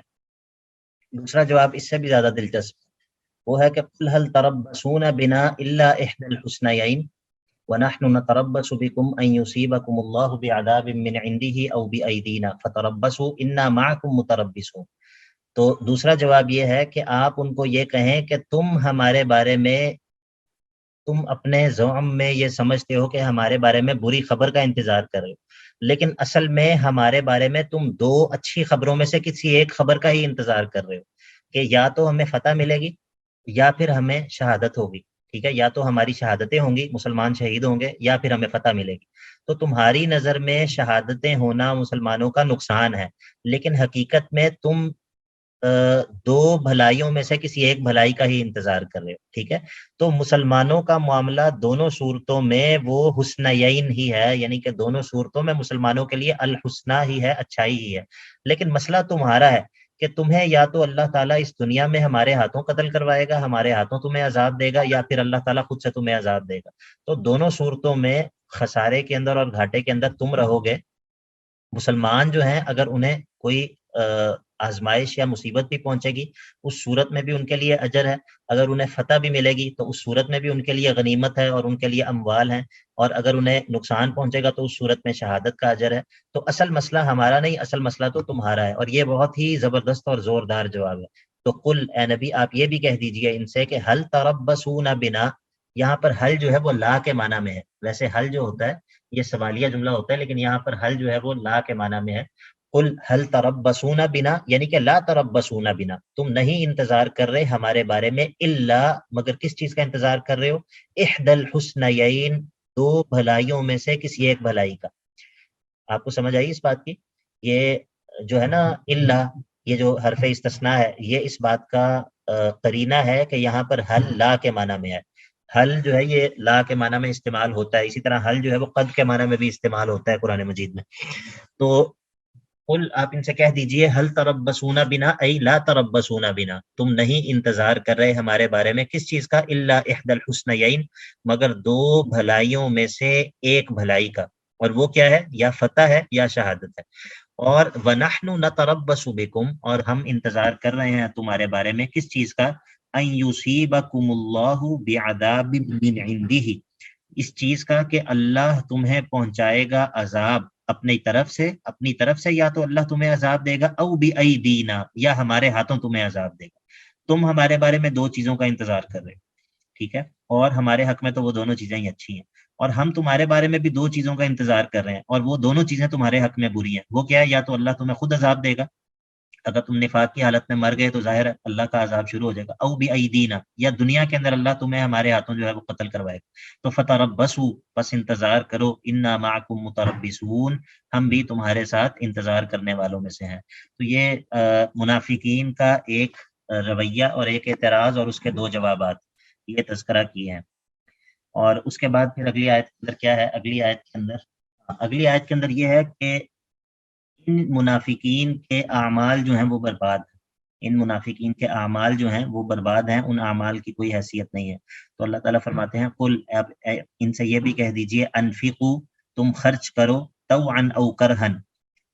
دوسرا جواب اس سے بھی زیادہ دلچسپ، وہ ہے کہ قل هل تربصون بنا الا احدى الحسنيين ونحن نتربص بكم ان يصيبكم الله بعذاب من عنده او بايدينا فتربصوا انا معكم متربصون. تو دوسرا جواب یہ ہے کہ آپ ان کو یہ کہیں کہ تم ہمارے بارے میں، تم اپنے زعم میں یہ سمجھتے ہو کہ ہمارے بارے میں بری خبر کا انتظار کر رہے ہو، لیکن اصل میں ہمارے بارے میں تم دو اچھی خبروں میں سے کسی ایک خبر کا ہی انتظار کر رہے ہو، کہ یا تو ہمیں فتح ملے گی یا پھر ہمیں شہادت ہوگی. ٹھیک ہے، یا تو ہماری شہادتیں ہوں گی، مسلمان شہید ہوں گے، یا پھر ہمیں فتح ملے گی. تو تمہاری نظر میں شہادتیں ہونا مسلمانوں کا نقصان ہے، لیکن حقیقت میں تم دو بھلائیوں میں سے کسی ایک بھلائی کا ہی انتظار کر رہے ہو. ٹھیک ہے، تو مسلمانوں کا معاملہ دونوں صورتوں میں وہ حسنیین ہی ہے، یعنی کہ دونوں صورتوں میں مسلمانوں کے لیے الحسنہ ہی ہے، اچھائی ہی ہے. لیکن مسئلہ تمہارا ہے کہ تمہیں یا تو اللہ تعالیٰ اس دنیا میں ہمارے ہاتھوں قتل کروائے گا، ہمارے ہاتھوں تمہیں عذاب دے گا، یا پھر اللہ تعالیٰ خود سے تمہیں عذاب دے گا. تو دونوں صورتوں میں خسارے کے اندر اور گھاٹے کے اندر تم رہو گے. مسلمان جو ہیں اگر انہیں کوئی آزمائش یا مصیبت بھی پہنچے گی اس صورت میں بھی ان کے لیے اجر ہے، اگر انہیں فتح بھی ملے گی تو اس صورت میں بھی ان کے لیے غنیمت ہے اور ان کے لیے اموال ہیں، اور اگر انہیں نقصان پہنچے گا تو اس صورت میں شہادت کا اجر ہے. تو اصل مسئلہ ہمارا نہیں، اصل مسئلہ تو تمہارا ہے. اور یہ بہت ہی زبردست اور زوردار جواب ہے. تو قل، اے نبی آپ یہ بھی کہہ دیجئے ان سے کہ حل تربصون بنا، یہاں پر حل جو ہے وہ لا کے معنی میں ہے. ویسے حل جو ہوتا ہے یہ سوالیہ جملہ ہوتا ہے، لیکن یہاں پر حل جو ہے وہ لا کے معنی میں ہے. قل هل تربصون بنا، یعنی کہ لا تربصون بنا، تم نہیں انتظار کر رہے ہمارے بارے میں، الا مگر کس چیز کا انتظار کر رہے ہو؟ احدى الحسنيين، دو بھلائیوں میں سے کسی ایک بھلائی کا. آپ کو سمجھ آئی اس بات کی؟ یہ جو ہے نا الا، یہ جو حرف استثناء ہے یہ اس بات کا قرینہ ہے کہ یہاں پر حل لا کے معنی میں ہے. حل جو ہے یہ لا کے معنی میں استعمال ہوتا ہے، اسی طرح حل جو ہے وہ قد کے معنی میں بھی استعمال ہوتا ہے قرآن مجید میں. تو قل آپ ان سے کہہ دیجئے حل تربصون بنا ای لا تربصون بنا، تم نہیں انتظار کر رہے ہمارے بارے میں کس چیز کا؟ الا احدى الحسنيين، مگر دو بھلائیوں میں سے ایک بھلائی کا. اور وہ کیا ہے؟ یا فتح ہے یا شہادت ہے. اور وَنَحْنُ نَتَرَبَّصُ بِكُمْ، اور ہم انتظار کر رہے ہیں تمہارے بارے میں کس چیز کا؟ أَن يُصِيبَكُمُ اللَّهُ بِعَذَابٍ مِّنْ عِنْدِهِ، اس چیز کا کہ اللہ تمہیں پہنچائے گا عذاب اپنی طرف سے، یا تو اللہ تمہیں عذاب دے گا، او بِأَيْدِينَا، یا ہمارے ہاتھوں تمہیں عذاب دے گا. تم ہمارے بارے میں دو چیزوں کا انتظار کر رہے ہو. ٹھیک ہے، اور ہمارے حق میں تو وہ دونوں چیزیں ہی اچھی ہیں، اور ہم تمہارے بارے میں بھی دو چیزوں کا انتظار کر رہے ہیں، اور وہ دونوں چیزیں تمہارے حق میں بری ہیں۔ وہ کیا ہے؟ یا تو اللہ تمہیں خود عذاب دے گا، اگر تم نفاق کی حالت میں مر گئے تو ظاہر ہے اللہ کا عذاب شروع ہو جائے گا، او بِأَیْدِینَا، یا دنیا کے اندر اللہ تمہیں ہمارے ہاتھوں جو ہے وہ قتل کروائے گا۔ تو فَتَرَبَّصُوا، بس انتظار کرو، اِنَّا مَعَکُم مُتَرَبِّصُونَ، ہم بھی تمہارے ساتھ انتظار کرنے والوں میں سے ہیں۔ تو یہ منافقین کا ایک رویہ اور ایک اعتراض اور اس کے دو جوابات، یہ تذکرہ کیے ہیں۔ اور اس کے بعد پھر اگلی آیت کے اندر کیا ہے؟ اگلی آیت کے اندر یہ ہے کہ ان منافقین کے اعمال جو ہیں وہ برباد ہیں، ان منافقین کے اعمال جو ہیں وہ برباد ہیں، ان اعمال کی کوئی حیثیت نہیں ہے۔ تو اللہ تعالیٰ فرماتے ہیں قل، اب ان سے یہ بھی کہہ دیجئے، انفقوا، تم خرچ کرو، طوعا او کرہن،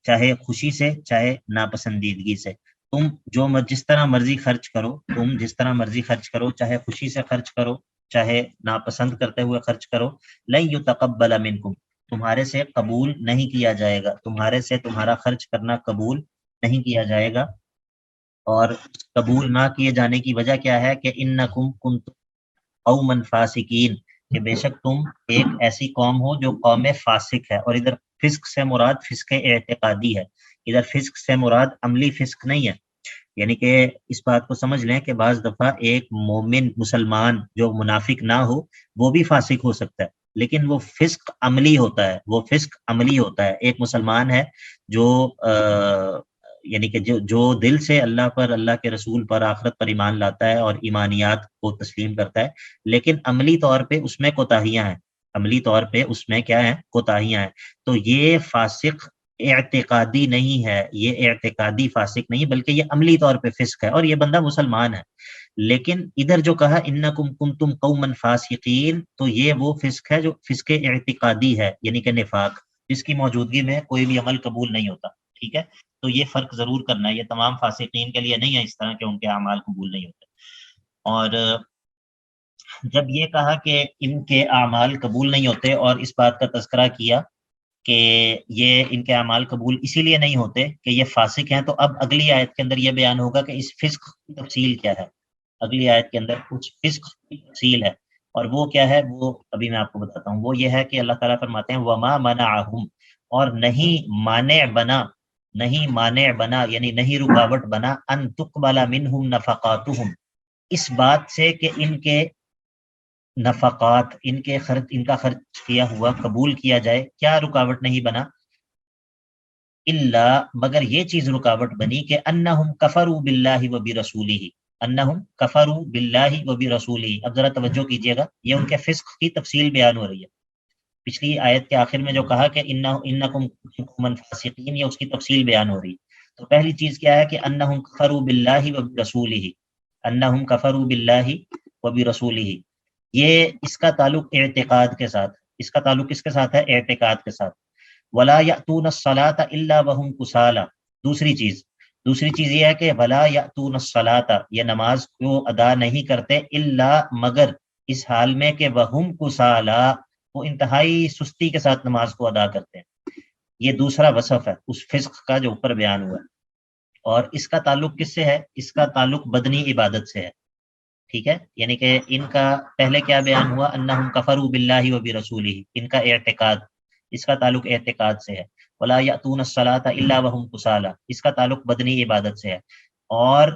چاہے خوشی سے چاہے ناپسندیدگی سے، تم جس طرح مرضی خرچ کرو، تم جس طرح مرضی خرچ کرو، چاہے خوشی سے خرچ کرو چاہے ناپسند کرتے ہوئے خرچ کرو، لن یتقبل منکم، تمہارے سے قبول نہیں کیا جائے گا، تمہارے سے تمہارا خرچ کرنا قبول نہیں کیا جائے گا۔ اور قبول نہ کیے جانے کی وجہ کیا ہے؟ کہ انکم کنتم قوما فاسقین، کہ بے شک تم ایک ایسی قوم ہو جو قوم فاسق ہے۔ اور ادھر فسق سے مراد فسق اعتقادی ہے، ادھر فسق سے مراد عملی فسق نہیں ہے۔ یعنی کہ اس بات کو سمجھ لیں کہ بعض دفعہ ایک مومن مسلمان جو منافق نہ ہو وہ بھی فاسق ہو سکتا ہے، لیکن وہ فسق عملی ہوتا ہے، وہ فسق عملی ہوتا ہے۔ ایک مسلمان ہے جو یعنی کہ جو دل سے اللہ پر، اللہ کے رسول پر، آخرت پر ایمان لاتا ہے اور ایمانیات کو تسلیم کرتا ہے، لیکن عملی طور پہ اس میں کوتاہیاں ہیں، عملی طور پہ اس میں کیا ہے؟ کوتاہیاں ہیں۔ تو یہ فاسق اعتقادی نہیں ہے، یہ اعتقادی فاسق نہیں بلکہ یہ عملی طور پہ فسق ہے، اور یہ بندہ مسلمان ہے۔ لیکن ادھر جو کہا انکم کنتم قوما فاسقین، تو یہ وہ فسق ہے جو فسق اعتقادی ہے، یعنی کہ نفاق، جس کی موجودگی میں کوئی بھی عمل قبول نہیں ہوتا۔ ٹھیک ہے، تو یہ فرق ضرور کرنا ہے، یہ تمام فاسقین کے لیے نہیں ہے اس طرح کہ ان کے اعمال قبول نہیں ہوتے۔ اور جب یہ کہا کہ ان کے اعمال قبول نہیں ہوتے اور اس بات کا تذکرہ کیا کہ یہ ان کے اعمال قبول اسی لیے نہیں ہوتے کہ یہ فاسق ہیں، تو اب اگلی آیت کے اندر یہ بیان ہوگا کہ اس فسق کی تفصیل کیا ہے۔ اگلی آیت کے اندر کچھ فسق کی تفصیل ہے، اور وہ کیا ہے وہ ابھی میں آپ کو بتاتا ہوں۔ وہ یہ ہے کہ اللہ تعالیٰ فرماتے ہیں وما منعہم، اور نہیں مانع بنا یعنی نہیں رکاوٹ بنا، ان تقبل منہم نفقاتہم، اس بات سے کہ ان کے نفقات، ان کا خرچ کیا ہوا قبول کیا جائے، کیا رکاوٹ نہیں بنا؟ الا، مگر یہ چیز رکاوٹ بنی کہ انہم کفروا باللہ وبرسولہ، انہم کفروا باللہ وبرسولہ۔ اب ذرا توجہ کیجئے گا، یہ ان کے فسق کی تفصیل بیان ہو رہی ہے۔ پچھلی آیت کے آخر میں جو کہا کہ انکم قوما فاسقین، یہ اس کی تفصیل بیان ہو رہی ہے۔ تو پہلی چیز کیا ہے کہ انہم کفروا باللہ وبرسولہ، انہم کفروا باللہ وبرسولہ، یہ اس کا تعلق اعتقاد کے ساتھ، اس کا تعلق کس کے ساتھ ہے؟ اعتقاد کے ساتھ۔ ولا یأتون الصلاۃ الا وهم کسالى، دوسری چیز یہ ہے کہ ولا یأتون الصلاۃ، یہ نماز کو ادا نہیں کرتے، الا مگر اس حال میں کہ وهم کسالى، وہ انتہائی سستی کے ساتھ نماز کو ادا کرتے ہیں۔ یہ دوسرا وصف ہے اس فسق کا جو اوپر بیان ہوا ہے، اور اس کا تعلق کس سے ہے؟ اس کا تعلق بدنی عبادت سے ہے۔ ٹھیک ہے، یعنی کہ ان کا پہلے کیا بیان ہوا؟ انہم کفروا باللہ وبرسولہ، ان کا اعتقاد، اس کا تعلق اعتقاد سے ہے۔ ولا یأتون الصلاۃ الا وهم کسالى، اس کا تعلق بدنی عبادت سے ہے۔ اور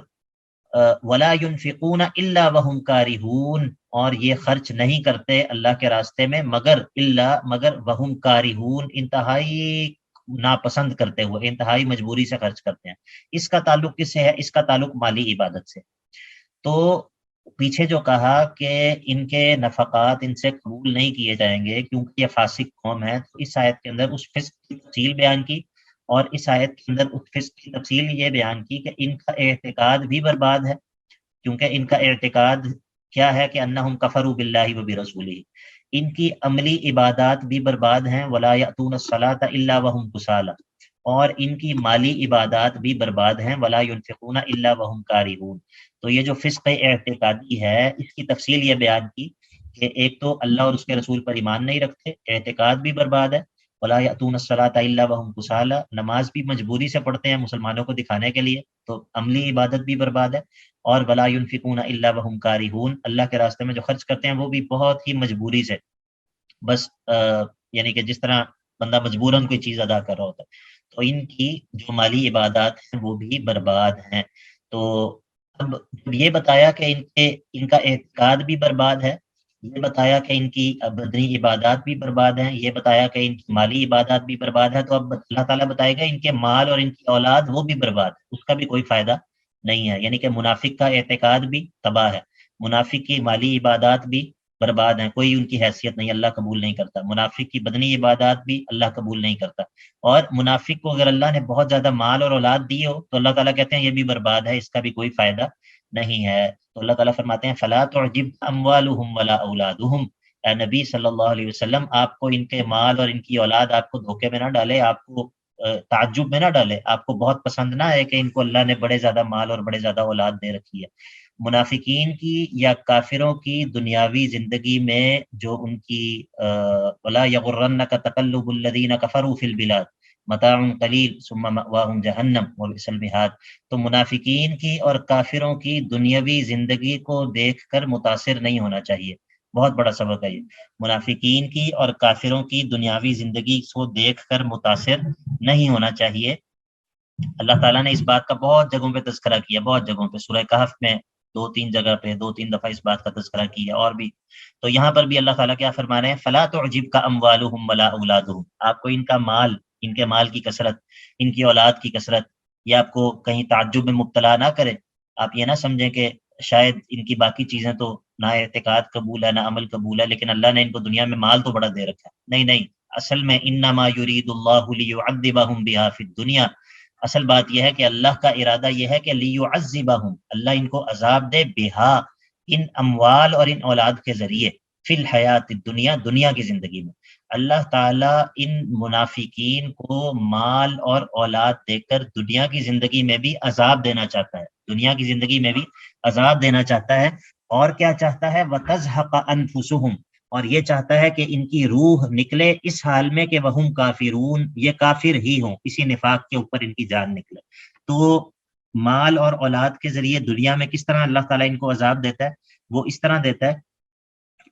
ولا ينفقون الا وهم کارہون، اور یہ خرچ نہیں کرتے اللہ کے راستے میں مگر وهم کارہون، انتہائی ناپسند کرتے ہوئے، انتہائی مجبوری سے خرچ کرتے ہیں۔ اس کا تعلق کس سے ہے؟ اس کا تعلق مالی عبادت سے۔ تو پیچھے جو کہا کہ ان کے نفقات ان سے قبول نہیں کیے جائیں گے کیونکہ یہ فاسق قوم ہے، تو اس آیت کے اندر اس فسق کی تفصیل بیان کی، اور اس آیت کے اندر اس فسق کی تفصیل یہ بیان کی کہ ان کا اعتقاد بھی برباد ہے، کیونکہ ان کا اعتقاد کیا ہے کہ انہم کفروا باللہ وبرسولہ، ان کی عملی عبادات بھی برباد ہیں، ولا یأتون الصلاۃ الا وهم کسالى، اور ان کی مالی عبادات بھی برباد ہیں، ولا ينفقون الا وهم کارہون۔ تو یہ جو فسق اعتقادی ہے اس کی تفصیل یہ بیان کی کہ ایک تو اللہ اور اس کے رسول پر ایمان نہیں رکھتے، اعتقاد بھی برباد ہے، ولا یأتون الصلاۃ الا وهم کسالى، نماز بھی مجبوری سے پڑھتے ہیں مسلمانوں کو دکھانے کے لیے، تو عملی عبادت بھی برباد ہے، اور ولا ينفقون الا وهم کارہون، اللہ کے راستے میں جو خرچ کرتے ہیں وہ بھی بہت ہی مجبوری سے، بس یعنی کہ جس طرح بندہ مجبوراً کوئی چیز ادا کر رہا ہوتا ہے، تو ان کی جو مالی عبادات ہیں وہ بھی برباد ہیں۔ تو اب جب یہ بتایا کہ ان کا اعتقاد بھی برباد ہے، یہ بتایا کہ ان کی بدنی عبادات بھی برباد ہیں، یہ بتایا کہ ان کی مالی عبادات بھی برباد ہے، تو اب اللہ تعالیٰ بتائے گا ان کے مال اور ان کی اولاد وہ بھی برباد ہے، اس کا بھی کوئی فائدہ نہیں ہے، یعنی کہ منافق کا اعتقاد بھی تباہ ہے، منافق کی مالی عبادات بھی برباد ہیں، کوئی ان کی حیثیت نہیں، اللہ قبول نہیں کرتا، منافق کی بدنی عبادات بھی اللہ قبول نہیں کرتا، اور منافق کو اگر اللہ نے بہت زیادہ مال اور اولاد دی ہو تو اللہ تعالیٰ کہتے ہیں یہ بھی برباد ہے، اس کا بھی کوئی فائدہ نہیں ہے۔ تو اللہ تعالیٰ فرماتے ہیں فلا تعجب اموالہم ولا اولادہم، اے نبی صلی اللہ علیہ وسلم آپ کو ان کے مال اور ان کی اولاد آپ کو دھوکے میں نہ ڈالے، آپ کو تعجب میں نہ ڈالے، آپ کو بہت پسند نہ ہے کہ ان کو اللہ نے بڑے زیادہ مال اور بڑے زیادہ اولاد دے رکھی ہے۔ منافقین کی یا کافروں کی دنیاوی زندگی میں جو ان کی ولا یغرنک تقلب الذین کفروا فی البلاد متاع قلیل ثم مأواہم جہنم وبئس المہاد، تو منافقین کی اور کافروں کی دنیاوی زندگی کو دیکھ کر متاثر نہیں ہونا چاہیے، بہت بڑا سبق ہے یہ، منافقین کی اور کافروں کی دنیاوی زندگی کو دیکھ کر متاثر نہیں ہونا چاہیے۔ اللہ تعالیٰ نے اس بات کا بہت جگہوں پہ تذکرہ کیا، بہت جگہوں پہ، سورہ کہف میں 2-3 جگہ پہ 2-3 دفعہ اس بات کا تذکرہ کیا، اور بھی تو یہاں پر بھی اللہ تعالیٰ کیا فرما رہے ہیں فلا تعجبک اموالہم ولا اولادہم، آپ کو ان کا مال، ان کے مال کی کثرت، ان کی اولاد کی کثرت یہ آپ کو کہیں تعجب میں مبتلا نہ کرے، آپ یہ نہ سمجھیں کہ شاید ان کی باقی چیزیں تو نہ اعتقاد قبول ہے نہ عمل قبول ہے، لیکن اللہ نے ان کو دنیا میں مال تو بڑا دے رکھا ہے، نہیں نہیں، اصل میں انما یرید اللہ لیعذبہم بہا فی الدنیا، اصل بات یہ ہے کہ اللہ کا ارادہ یہ ہے کہ لیعذبہم، اللہ ان کو عذاب دے، بہا ان اموال اور ان اولاد کے ذریعے، فی الحیات الدنیا، دنیا کی زندگی میں، اللہ تعالیٰ ان منافقین کو مال اور اولاد دے کر دنیا کی زندگی میں بھی عذاب دینا چاہتا ہے، دنیا کی زندگی میں بھی عذاب دینا چاہتا ہے، اور کیا چاہتا ہے وَتَزْهَقَ أَنفُسُهُمْ، اور یہ چاہتا ہے کہ ان کی روح نکلے اس حال میں کہ وہم کافرون، یہ کافر ہی ہوں، اسی نفاق کے اوپر ان کی جان نکلے۔ تو مال اور اولاد کے ذریعے دنیا میں کس طرح اللہ تعالیٰ ان کو عذاب دیتا ہے، وہ اس طرح دیتا ہے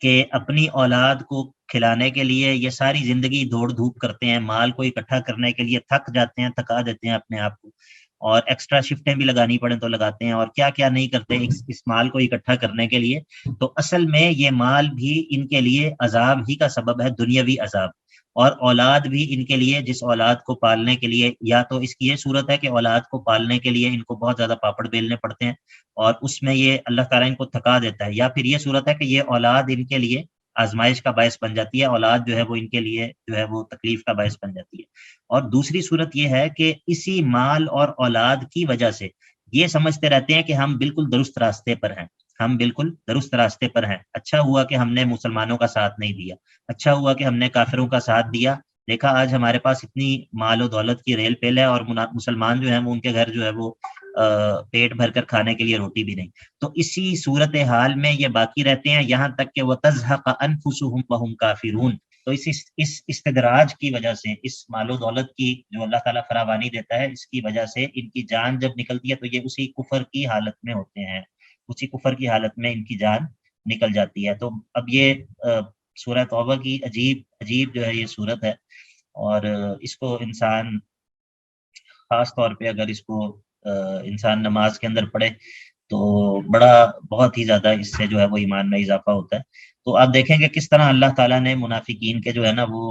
کہ اپنی اولاد کو کھلانے کے لیے یہ ساری زندگی دوڑ دھوپ کرتے ہیں، مال کو اکٹھا کرنے کے لیے تھک جاتے ہیں، تھکا دیتے ہیں اپنے آپ کو، اور ایکسٹرا شفٹیں بھی لگانی پڑیں تو لگاتے ہیں، اور کیا کیا نہیں کرتے اس مال کو اکٹھا کرنے کے لیے، تو اصل میں یہ مال بھی ان کے لیے عذاب ہی کا سبب ہے، دنیاوی عذاب، اور اولاد بھی ان کے لیے، جس اولاد کو پالنے کے لیے، یا تو اس کی یہ صورت ہے کہ اولاد کو پالنے کے لیے ان کو بہت زیادہ پاپڑ بیلنے پڑتے ہیں اور اس میں یہ اللہ تعالیٰ ان کو تھکا دیتا ہے، یا پھر یہ صورت ہے کہ یہ اولاد ان کے لیے آزمائش کا باعث بن جاتی ہے، اولاد جو ہے وہ ان کے لیے جو ہے وہ تکلیف کا باعث بن جاتی ہے۔ اور دوسری صورت یہ ہے کہ اسی مال اور اولاد کی وجہ سے یہ سمجھتے رہتے ہیں کہ ہم بالکل درست راستے پر ہیں، ہم بالکل درست راستے پر ہیں، اچھا ہوا کہ ہم نے مسلمانوں کا ساتھ نہیں دیا، اچھا ہوا کہ ہم نے کافروں کا ساتھ دیا، دیکھا آج ہمارے پاس اتنی مال و دولت کی ریل پیل ہے اور مسلمان جو ہیں وہ ان کے گھر جو ہے وہ پیٹ بھر کر کھانے کے لیے روٹی بھی نہیں، تو اسی صورت حال میں یہ باقی رہتے ہیں یہاں تک کہ وَتَزْهَقَ أَنفُسُهُمْ وَهُمْ كَافِرُونَ، تو اس استدراج کی وجہ سے، اس مال و دولت کی جو اللہ تعالیٰ فراوانی دیتا ہے، اس کی وجہ سے ان کی جان جب نکلتی ہے تو یہ اسی کفر کی حالت میں ہوتے ہیں، اسی کفر کی حالت میں ان کی جان نکل جاتی ہے۔ تو اب یہ سورہ توبہ کی عجیب جو ہے یہ صورت ہے، اور اس کو انسان خاص طور پہ اگر اس کو انسان نماز کے اندر پڑھے تو بہت ہی زیادہ اس سے جو ہے وہ ایمان میں اضافہ ہوتا ہے۔ تو آپ دیکھیں کہ کس طرح اللہ تعالیٰ نے منافقین کے جو ہے نا وہ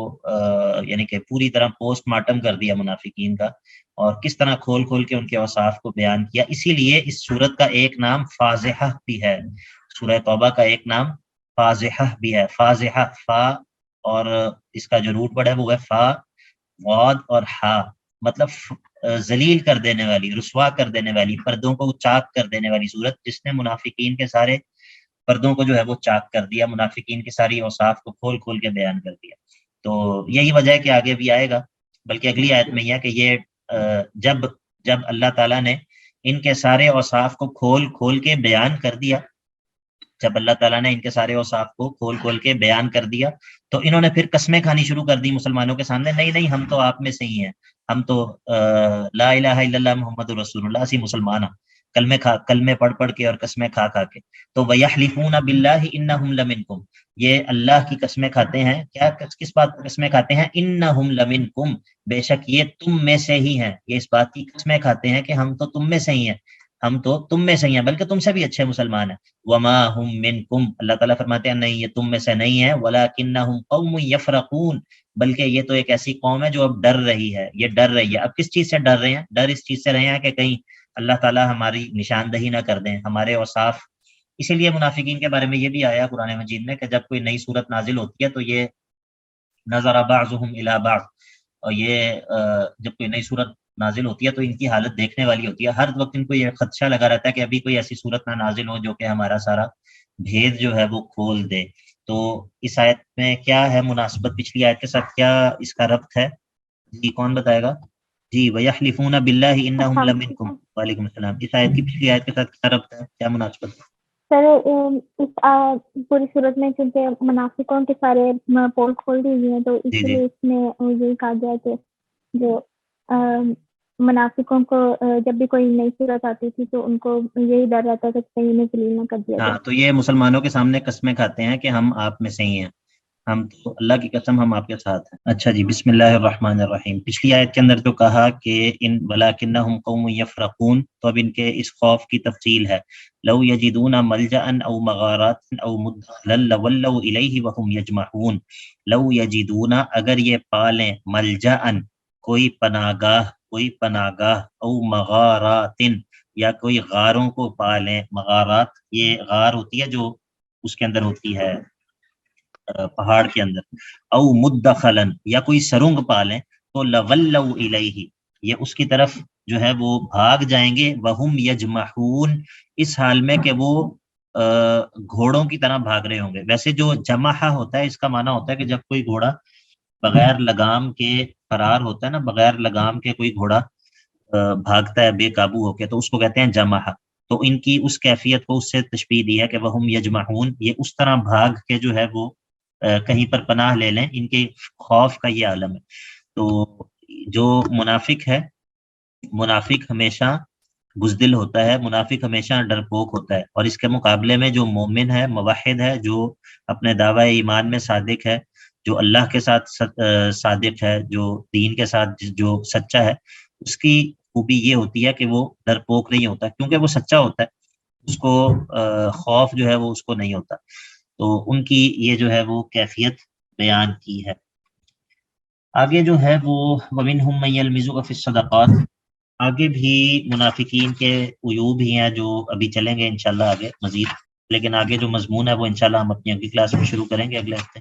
یعنی کہ پوری طرح پوسٹ مارٹم کر دیا منافقین کا، اور کس طرح کھول کھول کے ان کے اوصاف کو بیان کیا۔ اسی لیے اس سورت کا ایک نام فاضحہ بھی ہے، سورہ توبہ کا ایک نام فاضحہ بھی ہے، فاضحہ، فا اور اس کا جو روٹ ورڈ ہے وہ ہے فا، غاد اور ہا، مطلب ذلیل کر دینے والی، رسوا کر دینے والی، پردوں کو چاک کر دینے والی صورت، جس نے منافقین کے سارے پردوں کو جو ہے وہ چاک کر دیا، منافقین کی ساری اوصاف کو کھول کھول کے بیان کر دیا۔ تو یہی وجہ ہے کہ آگے بھی آئے گا، بلکہ اگلی آیت میں یہ ہے کہ یہ جب اللہ تعالیٰ نے ان کے سارے اوصاف کو کھول کھول کے بیان کر دیا جب اللہ تعالیٰ نے ان کے سارے اوصاف کو کھول کھول کے بیان کر دیا تو انہوں نے پھر قسمیں کھانی شروع کر دی مسلمانوں کے سامنے، نہیں نہیں ہم تو آپ میں سے ہی ہیں، ہم تو لا الہ الا اللہ محمد رسول اللہ اسی مسلمان ہیں، کلمے پڑھ پڑھ کے اور قسمیں کھا کھا کے۔ تو وَيَحْلِفُونَ بِاللَّهِ إِنَّهُمْ لَمِنْكُمْ، یہ اللہ کی قسمیں کھاتے ہیں، کیا کس بات کی قسمیں کھاتے ہیں؟ إِنَّهُمْ لَمِنْكُمْ، بے شک یہ تم میں سے ہی ہیں، یہ اس بات کی قسمیں کھاتے ہیں کہ ہم تو تم میں سے ہی ہیں، ہم تو تم میں سے ہی ہیں، بلکہ تم سے بھی اچھے مسلمان ہیں۔ وما ہم منکم، اللہ تعالیٰ فرماتے ہیں نہیں یہ تم میں سے نہیں ہے، ولکنہم قوم یفرقون، بلکہ یہ تو ایک ایسی قوم ہے جو اب ڈر رہی ہے، یہ ڈر رہی ہے۔ اب کس چیز سے ڈر رہے ہیں؟ ڈر اس چیز سے رہے ہیں کہ کہیں اللہ تعالیٰ ہماری نشاندہی نہ کر دیں، ہمارے اوصاف۔ اسی لیے منافقین کے بارے میں یہ بھی آیا قرآن مجید میں کہ جب کوئی نئی صورت نازل ہوتی ہے تو یہ نظر بعضهم الی بعض، اور یہ جب کوئی نئی صورت نازل ہوتی ہے تو ان کی حالت دیکھنے والی ہوتی ہے، ہر وقت ان کو یہ خدشہ لگا رہتا ہے کہ ابھی کوئی ایسی صورت نہ نازل ہو جو کہ ہمارا سارا بھید جو ہے وہ کھول دے۔ تو اس آیت میں کیا ہے مناسبت پچھلی آیت کے ساتھ، کیا اس کا ربط ہے؟ جی کون بتائے گا؟ جی وَيَحْلِفُونَ بِاللَّهِ إِنَّهُمْ لَمِنْكُمْ، وعلیکم السلام، اس آیت کی پچھلی آیت کے ساتھ کیا ربط ہے، کیا مناسبت ہے؟ سر اس پوری صورت میں چونکہ منافقوں کے سارے پول کھول دی ہوئی ہیں تو جی اسی جی لیے اس میں یہی کہا گیا کہ جو منافقوں کو جب بھی کوئی نئی صورت آتی تھی تو ان کو یہی ڈر رہتا تھا کہ کہیں انہیں ذلیل نہ کر دیا ہاں، جائے۔ تو یہ مسلمانوں کے سامنے قسمیں کھاتے ہیں کہ ہم آپ میں سے ہی ہیں، ہم تو اللہ کی قسم ہم آپ کے ساتھ ہیں۔ اچھا جی، بسم اللہ الرحمن الرحیم۔ پچھلی آیت کے اندر جو کہا کہ ان ولکنہم قوم یفرقون، تو اب ان کے اس خوف کی تفصیل ہے۔ لو یجدون ملجأ او مغارات او مدخلا لولوا الیہ وهم یجمعون، لو یجدون اگر یہ پالیں، ملجأ کوئی پناگاہ او مغارات یا کوئی غاروں کو پالیں، مغارات یہ غار ہوتی ہے جو اس کے اندر ہوتی ہے پہاڑ کے اندر، او مدخلن یا کوئی سرنگ پالیں، تو لولوا الیہ یہ اس کی طرف جو ہے وہ بھاگ جائیں گے، وہم یجمحون اس حال میں کہ وہ گھوڑوں کی طرح بھاگ رہے ہوں گے۔ ویسے جو جمحہ ہوتا ہے اس کا معنی ہوتا ہے کہ جب کوئی گھوڑا بغیر لگام کے فرار ہوتا ہے نا، بغیر لگام کے کوئی گھوڑا بھاگتا ہے بے قابو ہو کے، تو اس کو کہتے ہیں جمحہ۔ تو ان کی اس کیفیت کو اس سے تشبیہ دی ہے کہ وہم یجمحون، یہ اس طرح بھاگ کے جو ہے وہ کہیں پر پناہ لے لیں، ان کے خوف کا یہ عالم ہے۔ تو جو منافق ہے، منافق ہمیشہ بزدل ہوتا ہے، منافق ہمیشہ ڈرپوک ہوتا ہے، اور اس کے مقابلے میں جو مومن ہے، موحد ہے، جو اپنے دعوی ایمان میں صادق ہے، جو اللہ کے ساتھ صادق ہے، جو دین کے ساتھ جو سچا ہے، اس کی خوبی یہ ہوتی ہے کہ وہ ڈرپوک نہیں ہوتا، کیونکہ وہ سچا ہوتا ہے، اس کو خوف جو ہے وہ اس کو نہیں ہوتا۔ تو ان کی یہ جو ہے وہ کیفیت بیان کی ہے۔ آگے جو ہے وہ وَمِنْهُمْ مَن يَلْمِزُكَ فِي الصَّدَقَاتِ، آگے بھی منافقین کے عیوب ہی ہیں جو ابھی چلیں گے انشاءاللہ آگے مزید، لیکن آگے جو مضمون ہے وہ انشاءاللہ ہم اپنی اگلی کلاس میں شروع کریں گے اگلے ہفتے۔